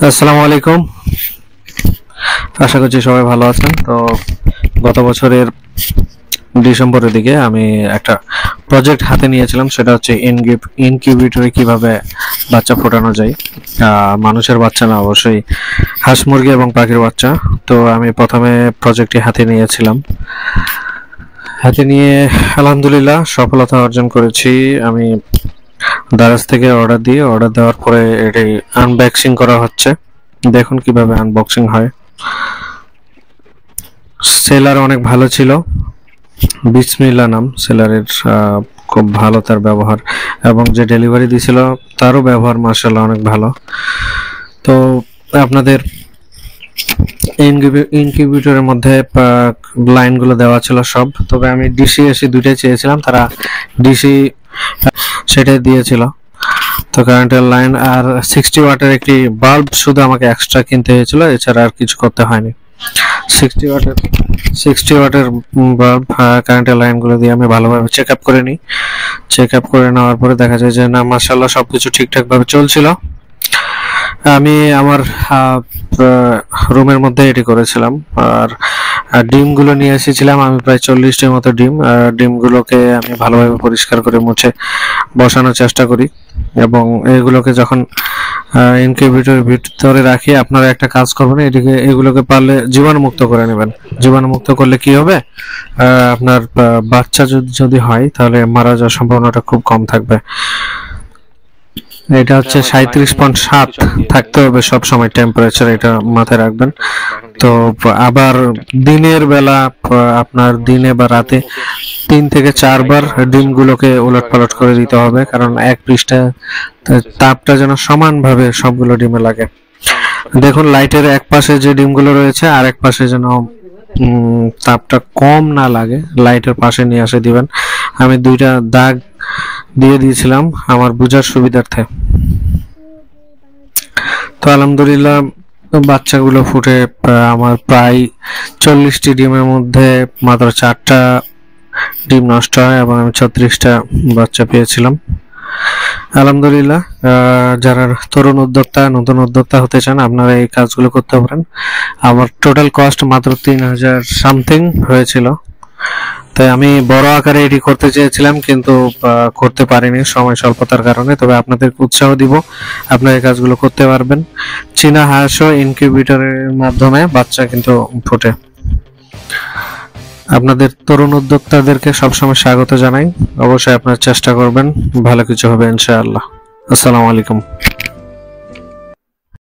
আসসালামু আলাইকুম। আশা করছি সবাই ভালো আছেন। তো গত বছরের ডিসেম্বরের দিকে আমি একটা প্রজেক্ট হাতে নিয়েছিলাম, সেটা হচ্ছে ইনকিউবেটরে কিভাবে বাচ্চা ফোটানো যায়। মানুষের বাচ্চা না, অবশ্যই হাঁস মুরগি এবং পাখির বাচ্চা। তো আমি প্রথমে প্রজেক্টটি হাতে নিয়েছিলাম, হাতে নিয়ে আলহামদুলিল্লাহ সফলতা অর্জন করেছি। আমি দারাজ থেকে অর্ডার দেওয়ার পরে এটি আনবক্সিং করা হচ্ছে। দেখুন কিভাবে আনবক্সিং হয়। সেলার অনেক ভালো ছিল, বিসমিল্লাহ নাম সেলারের। খুব ভালো তার ব্যবহার, এবং যে ডেলিভারি দিয়েছিল তারও ব্যবহার মাশাআল্লাহ অনেক ভালো। তো আপনাদের ইনকিউবেটরের মধ্যে লাইনগুলো দেওয়া ছিল সব, তবে আমি ডিসি এসি দুইটাই চেয়েছিলাম, তারা ডিসি সেটাই দিয়েছিল। তো কারেন্টের লাইন আর 60 ওয়াটের একটি বাল্ব শুধু আমাকে এক্সট্রা কিনতে হয়েছিল, এছাড়া আর কিছু করতে হয়নি। 60 ওয়াটের বাল্ব কারেন্টের লাইনগুলো দিয়ে আমি ভালোভাবে চেক আপ করে নিই। চেক আপ করে নেওয়ার পরে দেখা যায় যে না, মাশাআল্লাহ সবকিছু ঠিকঠাক ভাবে চলছিল। আমি আমার রুমের মধ্যে এটি করেছিলাম। আর ডিমগুলো নিয়ে এসেছিলাম আমি, প্রায় 40টির মতো ডিম। ডিমগুলোকে আমি ভালোভাবে পরিষ্কার করে মুছে বসানোর চেষ্টা করি, এবং এগুলোকে যখন ইনকিউবেটরের ভিতরে রাখি, আপনারা একটা কাজ করবেন, এগুলোকে পারলে জীবাণুমুক্ত করে নেবেন। জীবাণুমুক্ত করলে কি হবে, আপনার বাচ্চা যদি হয় তাহলে মারা যাওয়ার সম্ভাবনাটা খুব কম থাকবে। এটা হচ্ছে 37.7 থাকতে হবে সব সময় টেম্পারেচার, এটা মাথায় রাখবেন। তো আবার দিনের বেলা আপনার দিনে বা রাতে 3 থেকে 4 বার ডিমগুলোকে উলট পালট করে দিতে হবে, কারণ এক পৃষ্ঠা তাপটা যেন সমানভাবে সবগুলো ডিমে লাগে। দেখুন লাইটের এক পাশে যে ডিমগুলো রয়েছে আর এক পাশে যেন তাপটা কম না লাগে, লাইটের পাশে নিয়ে আসে দিবেন। আমি 2টা দাগ দিয়ে দিয়েছিলাম আমার বোঝার সুবিধার্থে। তো আলহামদুলিল্লাহ বাচ্চাগুলো ফুটে আমার প্রায় 40টি ডিমের মধ্যে মাত্র 4টা ডিম নষ্ট হয়, এবং আমি 36টা বাচ্চা পেয়েছিলাম। আলহামদুলিল্লাহ যারা নতুন উদ্যোক্তা হতে চান, আপনারা এই কাজগুলো করতে পারেন। আমার টোটাল কস্ট মাত্র 3000 সামথিং হয়েছিল। তাই আমি বড় আকারে এটি করতে চেয়েছিলাম, কিন্তু করতে পারিনি সময় স্বল্পতার কারণে। তবে আপনাদেরকে উৎসাহ দিব, আপনারা এই কাজগুলো করতে পারবেন। চীনা হাঁসও ইনকিউবেটরের মাধ্যমে বাচ্চা কিন্তু ফোটে। আপনাদের তরুণ উদ্যোক্তাদেরকে সবসময় স্বাগত জানাই। অবশ্যই আপনারা চেষ্টা করবেন, ভালো কিছু হবে ইনশাআল্লাহ। আসসালামু আলাইকুম।